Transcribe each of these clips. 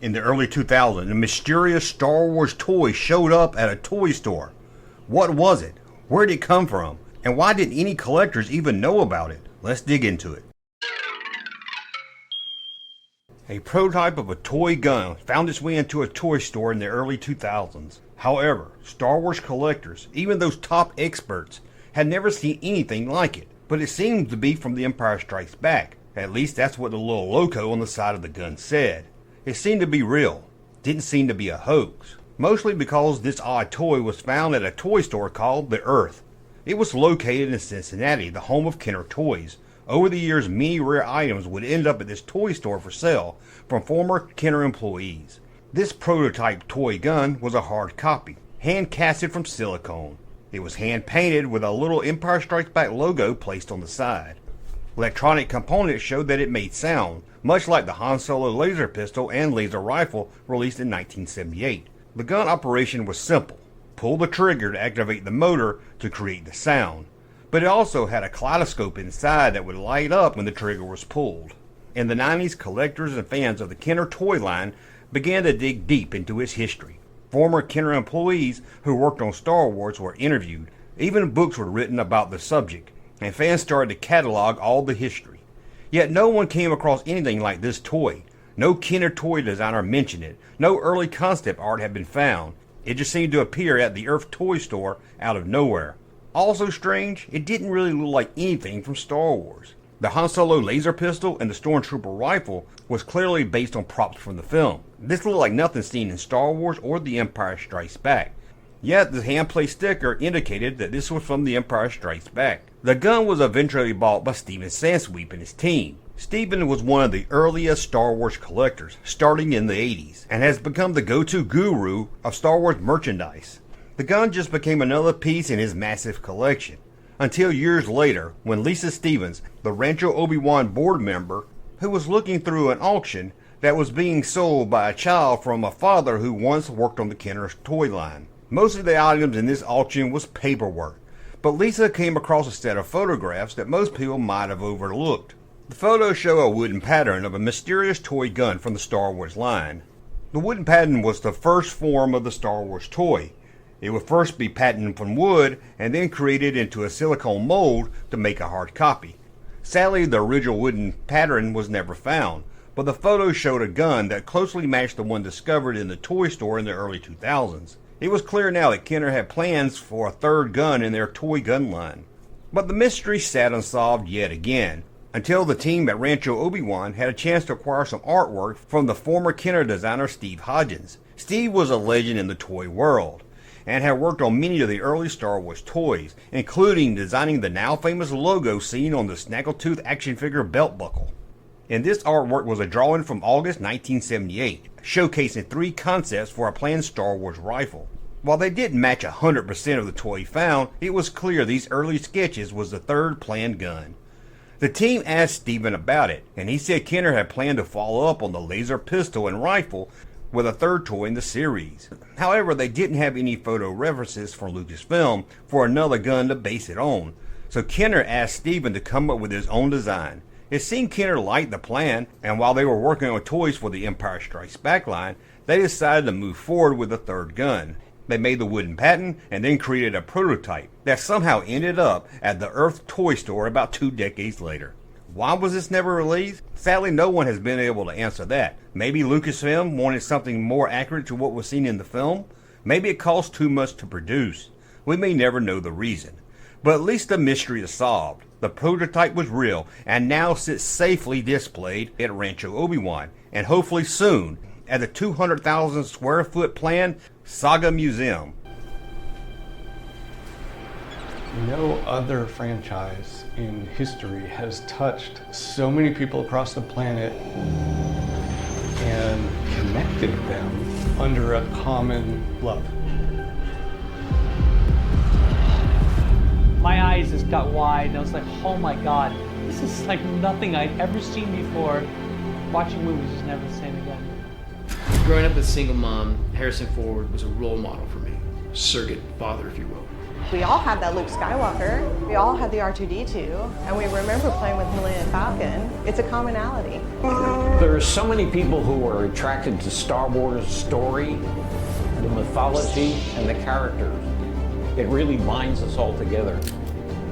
In the early 2000s, a mysterious Star Wars toy showed up at a toy store. What was it? Where did it come from? And why didn't any collectors even know about it? Let's dig into it. A prototype of a toy gun found its way into a toy store in the early 2000s. However, Star Wars collectors, even those top experts, had never seen anything like it. But it seemed to be from The Empire Strikes Back. At least that's what the little logo on the side of the gun said. It seemed to be real. Didn't seem to be a hoax. Mostly because this odd toy was found at a toy store called The Earth. It was located in Cincinnati, the home of Kenner Toys. Over the years, many rare items would end up at this toy store for sale from former Kenner employees. This prototype toy gun was a hard copy, hand casted from silicone. It was hand painted with a little Empire Strikes Back logo placed on the side. Electronic components showed that it made sound, much like the Han Solo laser pistol and laser rifle released in 1978. The gun operation was simple. Pull the trigger to activate the motor to create the sound. But it also had a kaleidoscope inside that would light up when the trigger was pulled. In the 90s, collectors and fans of the Kenner toy line began to dig deep into its history. Former Kenner employees who worked on Star Wars were interviewed. Even books were written about the subject, and fans started to catalog all the history. Yet no one came across anything like this toy. No Kenner toy designer mentioned it. No early concept art had been found. It just seemed to appear at the Earth toy store out of nowhere. Also strange, it didn't really look like anything from Star Wars. The Han Solo laser pistol and the Stormtrooper rifle was clearly based on props from the film. This looked like nothing seen in Star Wars or The Empire Strikes Back. Yet the hand-placed sticker indicated that this was from The Empire Strikes Back. The gun was eventually bought by Steven Sansweep and his team. Steven was one of the earliest Star Wars collectors, starting in the 80s, and has become the go-to guru of Star Wars merchandise. The gun just became another piece in his massive collection. Until years later, when Lisa Stevens, the Rancho Obi-Wan board member, who was looking through an auction that was being sold by a child from a father who once worked on the Kenner toy line. Most of the items in this auction was paperwork, but Lisa came across a set of photographs that most people might have overlooked. The photos show a wooden pattern of a mysterious toy gun from the Star Wars line. The wooden pattern was the first form of the Star Wars toy. It would first be patterned from wood and then created into a silicone mold to make a hard copy. Sadly, the original wooden pattern was never found, but the photos showed a gun that closely matched the one discovered in the toy store in the early 2000s. It was clear now that Kenner had plans for a third gun in their toy gun line. But the mystery sat unsolved yet again, until the team at Rancho Obi-Wan had a chance to acquire some artwork from the former Kenner designer Steve Hodgins. Steve was a legend in the toy world, and had worked on many of the early Star Wars toys, including designing the now famous logo seen on the Snaggletooth action figure belt buckle. And this artwork was a drawing from August 1978, showcasing 3 concepts for a planned Star Wars rifle. While they didn't match 100% of the toy found, it was clear these early sketches was the third planned gun. The team asked Steven about it, and he said Kenner had planned to follow up on the laser pistol and rifle with a third toy in the series. However, they didn't have any photo references from Lucasfilm for another gun to base it on, so Kenner asked Steven to come up with his own design. It seemed Kenner liked the plan, and while they were working on toys for the Empire Strikes Back line, they decided to move forward with the third gun. They made the wooden pattern and then created a prototype that somehow ended up at the Earth toy store about 2 decades later. Why was this never released? Sadly, no one has been able to answer that. Maybe Lucasfilm wanted something more accurate to what was seen in the film? Maybe it cost too much to produce. We may never know the reason. But at least the mystery is solved. The prototype was real and now sits safely displayed at Rancho Obi-Wan, and hopefully soon at the 200,000 square foot planned Saga Museum. No other franchise in history has touched so many people across the planet and connected them under a common love. My eyes just got wide and I was like, oh my God, this is like nothing I'd ever seen before. Watching movies is never the same again. Growing up with a single mom, Harrison Ford was a role model for me, a surrogate father, if you will. We all had that Luke Skywalker. We all had the R2-D2, and we remember playing with Millennium Falcon. It's a commonality. There are so many people who are attracted to Star Wars story, the mythology, and the characters. It really binds us all together.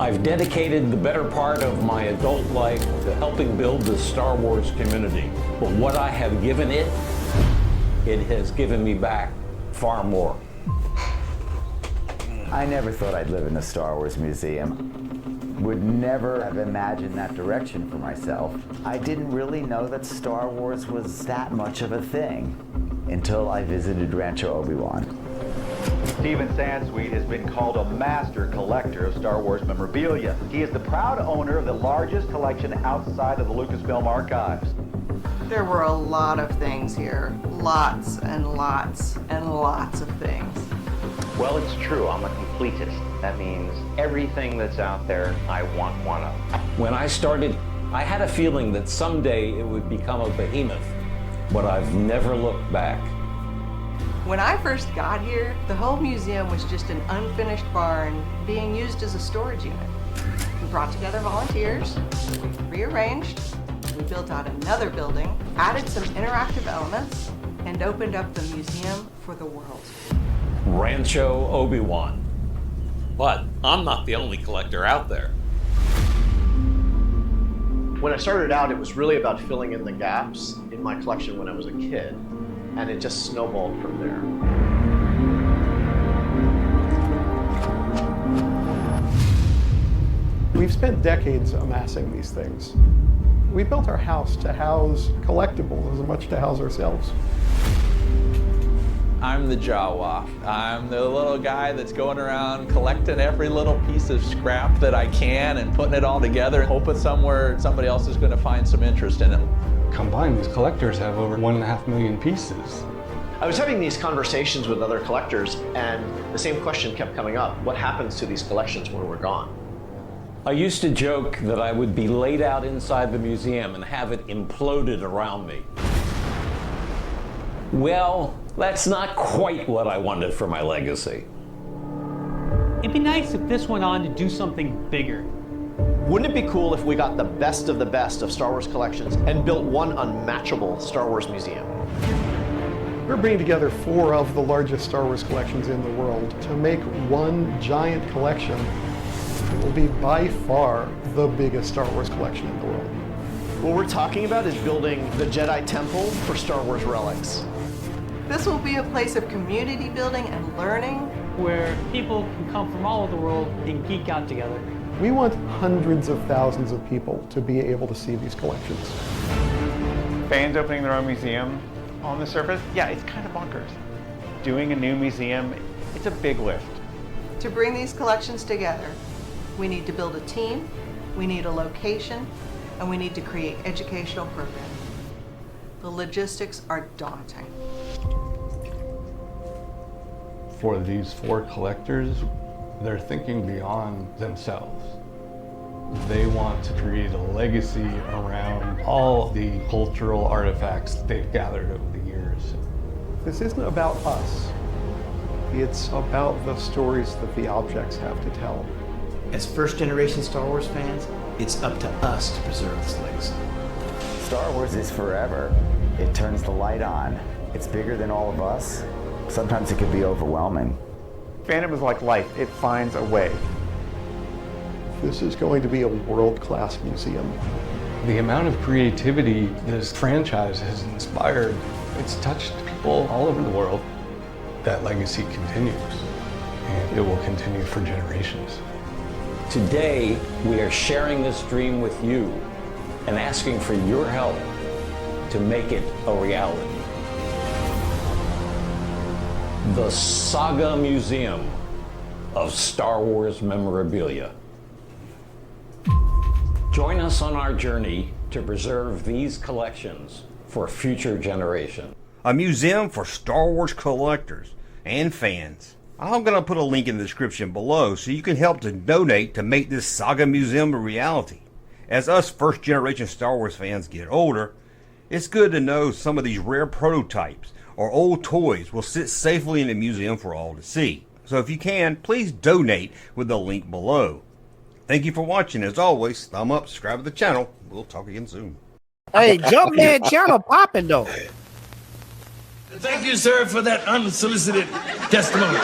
I've dedicated the better part of my adult life to helping build the Star Wars community. But what I have given it, it has given me back far more. I never thought I'd live in a Star Wars museum. Would never have imagined that direction for myself. I didn't really know that Star Wars was that much of a thing until I visited Rancho Obi-Wan. Steven Sansweet has been called a master collector of Star Wars memorabilia. He is the proud owner of the largest collection outside of the Lucasfilm archives. There were a lot of things here. Lots and lots and lots of things. Well, it's true. I'm a completist. That means everything that's out there, I want one of. When I started, I had a feeling that someday it would become a behemoth, but I've never looked back. When I first got here, the whole museum was just an unfinished barn being used as a storage unit. We brought together volunteers, we rearranged, we built out another building, added some interactive elements, and opened up the museum for the world. Rancho Obi-Wan. But I'm not the only collector out there. When I started out, it was really about filling in the gaps in my collection when I was a kid, and it just snowballed from there. We've spent decades amassing these things. We built our house to house collectibles as much to house ourselves. I'm the Jawa. I'm the little guy that's going around collecting every little piece of scrap that I can and putting it all together and hoping somewhere somebody else is going to find some interest in it. Combined, these collectors have over 1.5 million pieces. I was having these conversations with other collectors, and the same question kept coming up. What happens to these collections when we're gone? I used to joke that I would be laid out inside the museum and have it imploded around me. Well, that's not quite what I wanted for my legacy. It'd be nice if this went on to do something bigger. Wouldn't it be cool if we got the best of Star Wars collections and built one unmatchable Star Wars museum? We're bringing together 4 of the largest Star Wars collections in the world to make one giant collection. It will be by far the biggest Star Wars collection in the world. What we're talking about is building the Jedi Temple for Star Wars relics. This will be a place of community building and learning. Where people can come from all over the world and geek out together. We want hundreds of thousands of people to be able to see these collections. Fans opening their own museum on the surface, yeah, it's kind of bonkers. Doing a new museum, it's a big lift. To bring these collections together, we need to build a team, we need a location, and we need to create educational programming. The logistics are daunting. For these 4 collectors, they're thinking beyond themselves. They want to create a legacy around all the cultural artifacts they've gathered over the years. This isn't about us. It's about the stories that the objects have to tell. As first-generation Star Wars fans, it's up to us to preserve this legacy. Star Wars is forever. It turns the light on. It's bigger than all of us. Sometimes it can be overwhelming. Fandom is like life, it finds a way. This is going to be a world-class museum. The amount of creativity this franchise has inspired, it's touched people all over the world. That legacy continues, and it will continue for generations. Today, we are sharing this dream with you and asking for your help to make it a reality. The Saga Museum of Star Wars memorabilia. Join us on our journey to preserve these collections for future generations. A museum for Star Wars collectors and fans. I'm going to put a link in the description below so you can help to donate to make this Saga Museum a reality. As us first generation Star Wars fans get older, it's good to know some of these rare prototypes or old toys will sit safely in the museum for all to see. So if you can, please donate with the link below. Thank you for watching. As always, thumb up, subscribe to the channel. We'll talk again soon. Hey, Junkman channel popping though. Thank you, sir, for that unsolicited testimony.